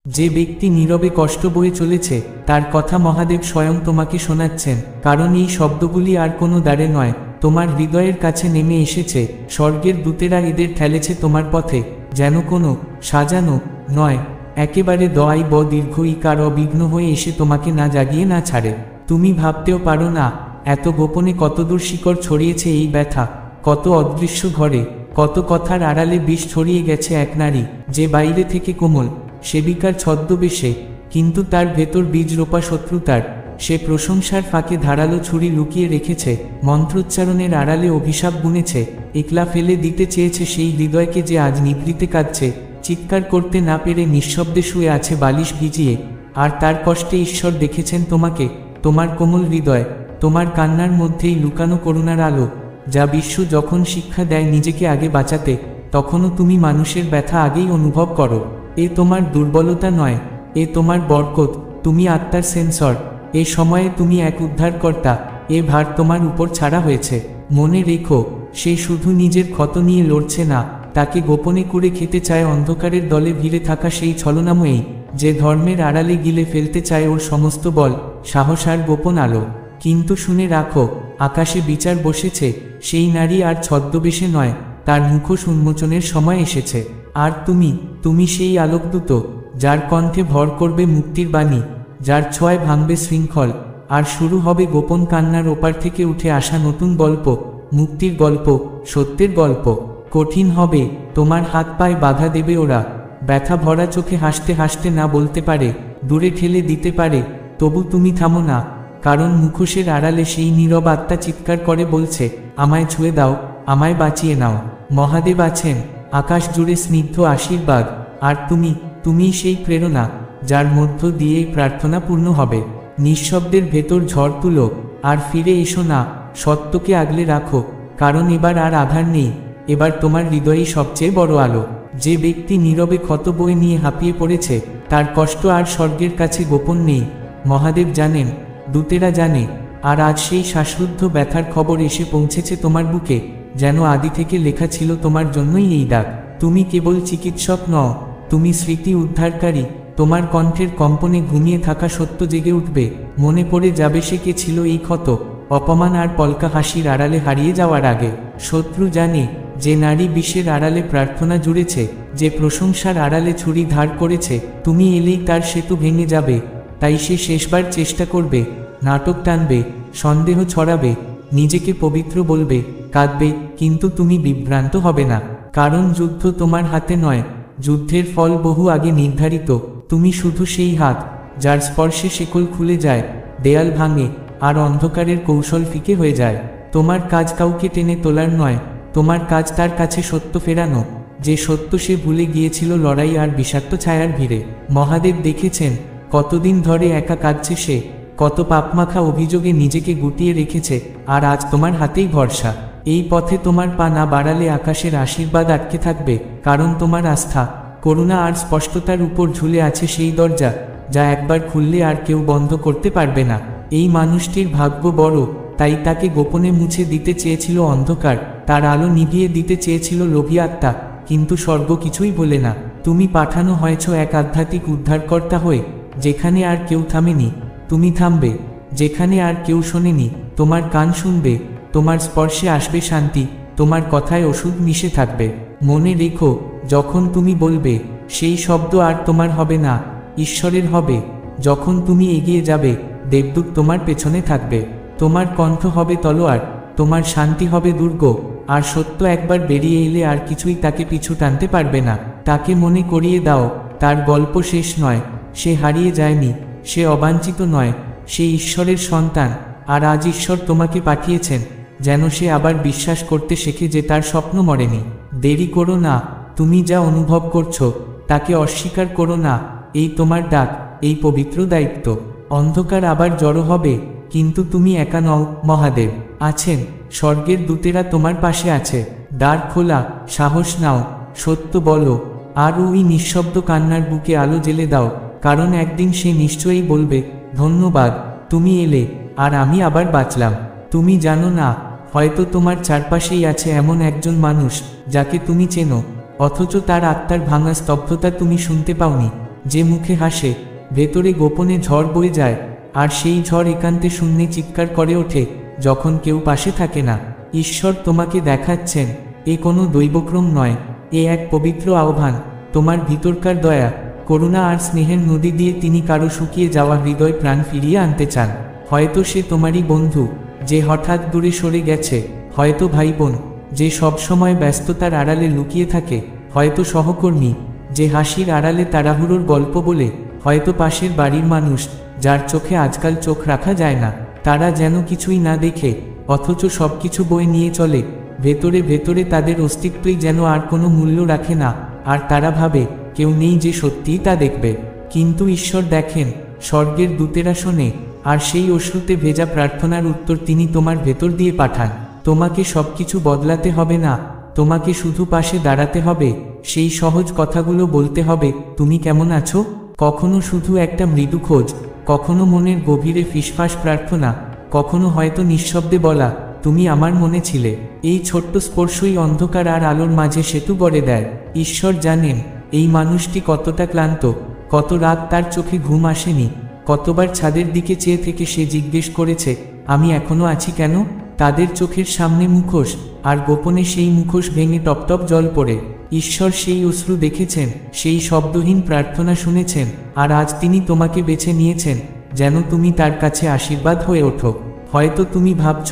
যে ব্যক্তি নীরবে কষ্ট বয়ে চলেছে তার কথা মহাদেব স্বয়ং তোমাকে শোনাচ্ছেন, কারণ এই শব্দগুলি আর কোনো দ্বারে নয়, তোমার হৃদয়ের কাছে নেমে এসেছে। স্বর্গের দূতেরা এদের ঠেলেছে তোমার পথে, যেন কোনো সাজানো নয়, একেবারে দোয়াই ব দীর্ঘ ইকার অবিঘ্ন হয়ে এসে তোমাকে না জাগিয়ে না ছাড়ে। তুমি ভাবতেও পারো না এত গোপনে কতদূর শিকড় ছড়িয়েছে এই ব্যথা, কত অদৃশ্য ঘরে, কত কথার আড়ালে বিষ ছড়িয়ে গেছে এক নারী, যে বাইরে থেকে কোমল সেবিকার ছদ্মবেশে, কিন্তু তার ভেতর বীজ রোপা শত্রুতার। সে প্রশংসার ফাঁকে ধারালো ছুরি লুকিয়ে রেখেছে, মন্ত্রোচ্চারণের আড়ালে অভিশাপ বুনেছে, একলা ফেলে দিতে চেয়েছে সেই হৃদয়কে যে আজ নিভৃতে কাঁদছে, চিৎকার করতে না পেরে নিঃশব্দে শুয়ে আছে বালিশ ভিজিয়ে। আর তার কষ্টে ঈশ্বর দেখেছেন তোমাকে, তোমার কোমল হৃদয়, তোমার কান্নার মধ্যেই লুকানো করুণার আলো, যা বিশ্ব যখন শিক্ষা দেয় নিজেকে আগে বাঁচাতে, তখনও তুমি মানুষের ব্যথা আগেই অনুভব করো। এ তোমার দুর্বলতা নয়, এ তোমার বরকত, তুমি আত্মার সেন্সর। এ সময়ে তুমি এক উদ্ধারকর্তা, এ ভার তোমার উপর ছাড়া হয়েছে। মনে রেখো, সে শুধু নিজের ক্ষত নিয়ে লড়ছে না, তাকে গোপনে করে খেতে চায় অন্ধকারের দলে ভিড়ে থাকা সেই ছলনাময়ী, যে ধর্মের আড়ালে গিলে ফেলতে চায় ওর সমস্ত বল, সাহস আর গোপন আলো। কিন্তু শুনে রাখো, আকাশে বিচার বসেছে, সেই নারী আর ছদ্মবেশে নয়, তার মুখোশ উন্মোচনের সময় এসেছে। আর তুমি সেই আলোকদূত, যার কণ্ঠে ভর করবে মুক্তির বাণী, যার ছোঁয়ায় ভাঙবে শৃঙ্খল, আর শুরু হবে গোপন কান্নার ওপার থেকে উঠে আসা নতুন গল্প, মুক্তির গল্প, সত্যের গল্প। কঠিন হবে, তোমার হাত পায়ে বাধা দেবে ওরা, ব্যথা ভরা চোখে হাসতে হাসতে না বলতে পারে, দূরে ঠেলে দিতে পারে, তবু তুমি থামো না, কারণ মুখোশের আড়ালে সেই নীরব আত্মা চিৎকার করে বলছে, আমায় ছুঁয়ে দাও, আমায় বাঁচিয়ে নাও। মহাদেব আছেন, আকাশ জুড়ে স্নিগ্ধ আশীর্বাদ, আর তুমি সেই প্রেরণা, যার মধ্য দিয়েই প্রার্থনা পূর্ণ হবে। নিঃশব্দের ভেতর ঝড় তুলো, আর ফিরে এসো না, সত্যকে আগলে রাখো, কারণ এবার আর আধার নেই, এবার তোমার হৃদয়েই সবচেয়ে বড় আলো। যে ব্যক্তি নীরবে ক্ষত বয়ে নিয়ে হাঁপিয়ে পড়েছে, তার কষ্ট আর স্বর্গের কাছে গোপন নেই। মহাদেব জানেন, দূতেরা জানে, আর আজ সেই শ্বাসরুদ্ধ ব্যথার খবর এসে পৌঁছেছে তোমার বুকে, যেন আদি থেকে লেখা ছিল তোমার জন্যই এই ডাক। তুমি কেবল চিকিৎসক নও, তুমি স্মৃতি উদ্ধারকারী। তোমার কণ্ঠের কম্পনে ঘুমিয়ে থাকা সত্য জেগে উঠবে, মনে পড়ে যাবে সে কে ছিল এই ক্ষত, অপমান আর পলকা হাসির আড়ালে হারিয়ে যাওয়ার আগে। শত্রু জানে, যে নারী বিষের আড়ালে প্রার্থনা জুড়েছে, যে প্রশংসার আড়ালে ছুরি ধার করেছে, তুমি এলেই তার সেতু ভেঙে যাবে। তাই সে শেষবার চেষ্টা করবে, নাটক টানবে, সন্দেহ ছড়াবে, নিজেকে পবিত্র বলবে, কাঁদবে, কিন্তু তুমি বিভ্রান্ত হবে না, কারণ যুদ্ধ তোমার হাতে নয়, যুদ্ধের ফল বহু আগে নির্ধারিত। তুমি শুধু সেই হাত, যার স্পর্শে শেকল খুলে যায়, দেয়াল ভাঙে, আর অন্ধকারের কৌশল ফিকে হয়ে যায়। তোমার কাজ কাউকে টেনে তোলার নয়, তোমার কাজ তার কাছে সত্য ফেরানো, যে সত্য সে ভুলে গিয়েছিল লড়াই আর বিষাক্ত ছায়ার ভিড়ে। মহাদেব দেখেছেন, কতদিন ধরে একা কাঁদছে সে, কত পাপমাখা অভিযোগে নিজেকে গুটিয়ে রেখেছে, আর আজ তোমার হাতেই ভরসা। এই পথে তোমার পা না বাড়ালে আকাশের আশীর্বাদ আটকে থাকবে, কারণ তোমার আস্থা, করুণা আর স্পষ্টতার উপর ঝুলে আছে সেই দরজা, যা একবার খুললে আর কেউ বন্ধ করতে পারবে না। এই মানুষটির ভাগ্য বড়, তাই তাকে গোপনে মুছে দিতে চেয়েছিল অন্ধকার, তার আলো নিভিয়ে দিতে চেয়েছিল লোভী আত্মা, কিন্তু স্বর্গ কিছুই বলে না। তুমি পাঠানো হয়েছ এক আধ্যাত্মিক উদ্ধারকর্তা হয়ে, যেখানে আর কেউ থামেনি, তুমি থামবে, যেখানে আর কেউ শোনেনি, তোমার কান শুনবে, তোমার স্পর্শে আসবে শান্তি, তোমার কথায় ওষুধ মিশে থাকবে। মনে রেখো, যখন তুমি বলবে, সেই শব্দ আর তোমার হবে না, ঈশ্বরের হবে। যখন তুমি এগিয়ে যাবে, দেবদূত তোমার পেছনে থাকবে, তোমার কণ্ঠ হবে তলোয়ার, তোমার শান্তি হবে দুর্গ, আর সত্য একবার বেরিয়ে এলে আর কিছুই তাকে পিছু টানতে পারবে না। তাকে মনে করিয়ে দাও, তার গল্প শেষ নয়, সে হারিয়ে যায়নি, সে অবাঞ্ছিত নয়, সে ঈশ্বরের সন্তান, আর আজ ঈশ্বর তোমাকে পাঠিয়েছেন, যেন সে আবার বিশ্বাস করতে শেখে যে তার স্বপ্ন মরেনি। দেরি করো না, তুমি যা অনুভব করছো তাকে অস্বীকার করো না, এই তোমার ডাক, এই পবিত্র দায়িত্ব। অন্ধকার আবার জড়ো হবে, কিন্তু তুমি একা নও, মহাদেব আছেন, স্বর্গের দূতেরা তোমার পাশে আছে। দ্বার খোলা, সাহস নাও, সত্য বলো, আর ওই নিঃশব্দ কান্নার বুকে আলো জ্বেলে দাও, কারণ একদিন সে নিশ্চয়ই বলবে, ধন্যবাদ, তুমি এলে, আর আমি আবার বাঁচলাম। তুমি জানো না, হয়তো তোমার চারপাশেই আছে এমন একজন মানুষ, যাকে তুমি চেনো, অথচ তার আত্মার ভাঙা স্তব্ধতা তুমি শুনতে পাওনি। যে মুখে হাসে ভেতরে গোপনে ঝড় বয়ে যায়, আর সেই ঝড় একান্তে শূন্যে চিৎকার করে ওঠে যখন কেউ পাশে থাকে না। ঈশ্বর তোমাকে দেখাচ্ছেন এ কোনো দৈবক্রম নয়, এ এক পবিত্র আহ্বান। তোমার ভিতরকার দয়া, করুণা আর স্নেহের নদী দিয়ে তিনি কারো শুকিয়ে যাওয়া হৃদয় প্রাণ ফিরিয়ে আনতে চান। হয়তো সে তোমারই বন্ধু যে হঠাৎ দূরে সরে গেছে, হয়তো ভাই বোন যে সবসময় ব্যস্ততার আড়ালে লুকিয়ে থাকে, হয়তো সহকর্মী যে হাসির আড়ালে তাড়াহুড়োর গল্প বলে, হয়তো পাশের বাড়ির মানুষ যার চোখে আজকাল চোখ রাখা যায় না। তারা যেন কিছুই না দেখে অথচ সবকিছু বয়ে নিয়ে চলে। ভেতরে ভেতরে তাদের অস্তিত্বই যেন আর কোনো মূল্য রাখে না, আর তারা ভাবে কেউ নেই যে সত্যিই তা দেখবে। কিন্তু ঈশ্বর দেখেন, স্বর্গের দূতেরা শোনে, আর সেই অশ্রুতে ভেজা প্রার্থনার উত্তর তিনি তোমার ভেতর দিয়ে পাঠান। তোমাকে সবকিছু বদলাতে হবে না, তোমাকে শুধু পাশে দাঁড়াতে হবে, সেই সহজ কথাগুলো বলতে হবে, তুমি কেমন আছো? কখনো শুধু একটা মৃদু খোঁজ, কখনো মনের গভীরে ফিসফাস প্রার্থনা, কখনো হয়তো নিঃশব্দে বলা, তুমি আমার মনে ছিলে। এই ছোট্ট স্পর্শই অন্ধকার আর আলোর মাঝে সেতু গড়ে দেয়। ঈশ্বর জানেন এই মানুষটি কতটা ক্লান্ত, কত রাত তার চোখে ঘুম আসেনি, কতবার ছাদের দিকে চেয়ে থেকে সে জিজ্ঞেস করেছে, আমি এখনো আছি কেন? তাদের চোখের সামনে মুখোশ, আর গোপনে সেই মুখোশ ভেঙে টপটপ জল পড়ে। ঈশ্বর সেই অশ্রু দেখেছেন, সেই শব্দহীন প্রার্থনা শুনেছেন, আর আজ তিনি তোমাকে বেছে নিয়েছেন যেন তুমি তার কাছে আশীর্বাদ হয়ে ওঠো। হয়তো তুমি ভাবছ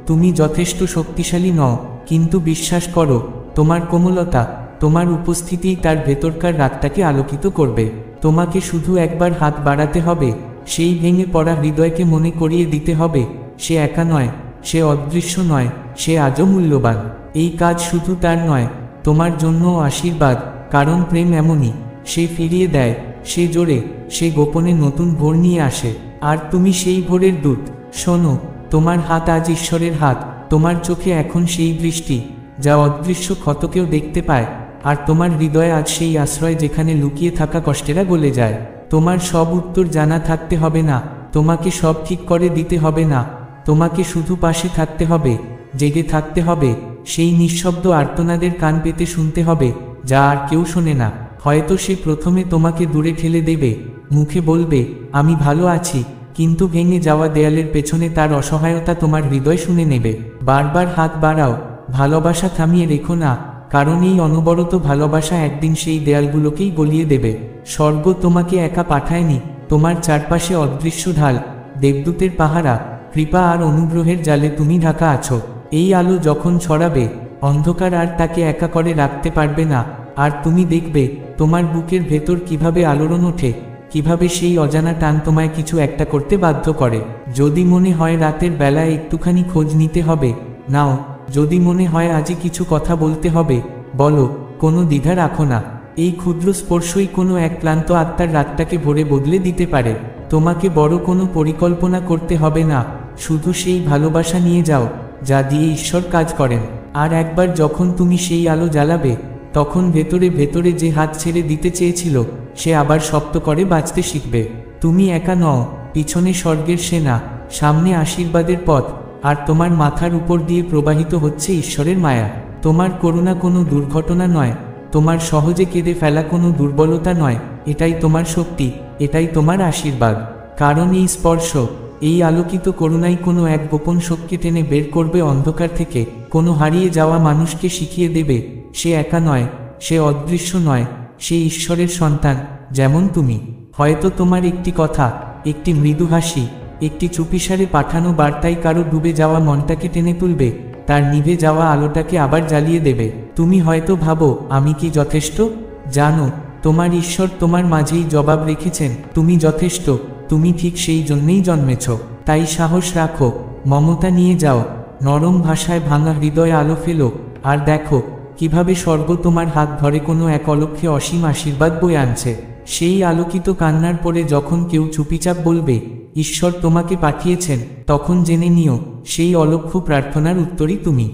তুমি যথেষ্ট শক্তিশালী নও, কিন্তু বিশ্বাস করো, তোমার কোমলতা, তোমার উপস্থিতিই তার ভেতরকার রাতটাকে আলোকিত করবে। তোমাকে শুধু একবার হাত বাড়াতে হবে, সেই ভেঙে পড়া হৃদয়কে মনে করিয়ে দিতে হবে সে একা নয়, সে অদৃশ্য নয়, সে আজও মূল্যবান। এই কাজ শুধু তার নয়, তোমার জন্যও আশীর্বাদ, কারণ প্রেম এমনই, সে ফিরিয়ে দেয়, সে জোরে, সে গোপনে নতুন ভোর নিয়ে আসে। আর তুমি সেই ভোরের দূত। শোনো, তোমার হাত আজ ঈশ্বরের হাত, তোমার চোখে এখন সেই দৃষ্টি যা অদৃশ্য ক্ষতকেও দেখতে পায়, আর তোমার হৃদয়ে আজ সেই আশ্রয় যেখানে লুকিয়ে থাকা কষ্টেরা গলে যায়। তোমার সব উত্তর জানা থাকতে হবে না, তোমাকে সব ঠিক করে দিতে হবে না, তোমাকে শুধু পাশে থাকতে হবে, জেগে থাকতে হবে, সেই নিঃশব্দ আর্তনাদের কান পেতে শুনতে হবে যা আর কেউ শোনে না। হয়তো সে প্রথমে তোমাকে দূরে ঠেলে দেবে, মুখে বলবে আমি ভালো আছি, কিন্তু ভেঙে যাওয়া দেয়ালের পেছনে তার অসহায়তা তোমার হৃদয় শুনে নেবে। বারবার হাত বাড়াও, ভালোবাসা থামিয়ে রেখো না, কারণ এই অনবরত ভালোবাসা একদিন সেই দেয়ালগুলোকেই গলিয়ে দেবে। স্বর্গ তোমাকে একা পাঠায়নি, তোমার চারপাশে অদৃশ্য ঢাল, দেবদূতের পাহারা, কৃপা আর অনুগ্রহের জালে তুমি ঢাকা আছো। এই আলো যখন ছড়াবে, অন্ধকার আর তাকে একা করে রাখতে পারবে না, আর তুমি দেখবে তোমার বুকের ভেতর কিভাবে আলোড়ন ওঠে, কিভাবে সেই অজানা টান তোমায় কিছু একটা করতে বাধ্য করে। যদি মনে হয় রাতের বেলায় একটুখানি খোঁজ নিতে হবে, নাও। যদি মনে হয় আজই কিছু কথা বলতে হবে, বলো, কোনো দ্বিধা রাখো না। এই ক্ষুদ্র স্পর্শই কোনো এক ক্লান্ত আত্মার রাতটাকে ভরে বদলে দিতে পারে। তোমাকে বড় কোনো পরিকল্পনা করতে হবে না, শুধু সেই ভালোবাসা নিয়ে যাও যা দিয়ে ঈশ্বর কাজ করেন। আর একবার যখন তুমি সেই আলো জ্বালাবে, তখন ভেতরে ভেতরে যে হাত ছেড়ে দিতে চেয়েছিল সে আবার শক্ত করে বাঁচতে শিখবে। তুমি একা নও, পিছনে স্বর্গের সেনা, সামনে আশীর্বাদের পথ, আর তোমার মাথার উপর দিয়ে প্রবাহিত হচ্ছে ঈশ্বরের মায়া। তোমার করুণা কোনো দুর্ঘটনা নয়, তোমার সহজে কেঁদে ফেলা কোনো দুর্বলতা নয়, এটাই তোমার শক্তি, এটাই তোমার আশীর্বাদ। কারণ এই স্পর্শ, এই আলোকিত করুণাই কোনো এক গোপন শক্তি টেনে বের করবে অন্ধকার থেকে, কোনো হারিয়ে যাওয়া মানুষকে শিখিয়ে দেবে সে একা নয়, সে অদৃশ্য নয়, সে ঈশ্বরের সন্তান যেমন তুমি। হয়তো তোমার একটি কথা, একটি মৃদু হাসি, একটি চুপিসারে পাঠানো বার্তাই কারো ডুবে যাওয়া মনটাকে টেনে তুলবে, তার নিভে যাওয়া আলোটাকে আবার জ্বালিয়ে দেবে। তুমি হয়তো ভাবো আমি কি যথেষ্ট? জানো, তোমার ঈশ্বর তোমার মাঝেই জবাব রেখেছেন, তুমি যথেষ্ট, তুমি ঠিক সেই জন্যেই জন্মেছ। তাই সাহস রাখো, মমতা নিয়ে যাও, নরম ভাষায় ভাঙা হৃদয়ে আলো ফেলো, আর দেখো কিভাবে স্বর্গ তোমার হাত ধরে কোনো এক অলক্ষ্যে অসীম আশীর্বাদ বয়ে আনছে। সেই আলোকিত কান্নার পরে যখন কেউ চুপিচাপ বলবে ঈশ্বর তোমাকে পাঠিয়েছেন, তখন জেনে নিও সেই অলক্ষ্য প্রার্থনার উত্তরই তুমি।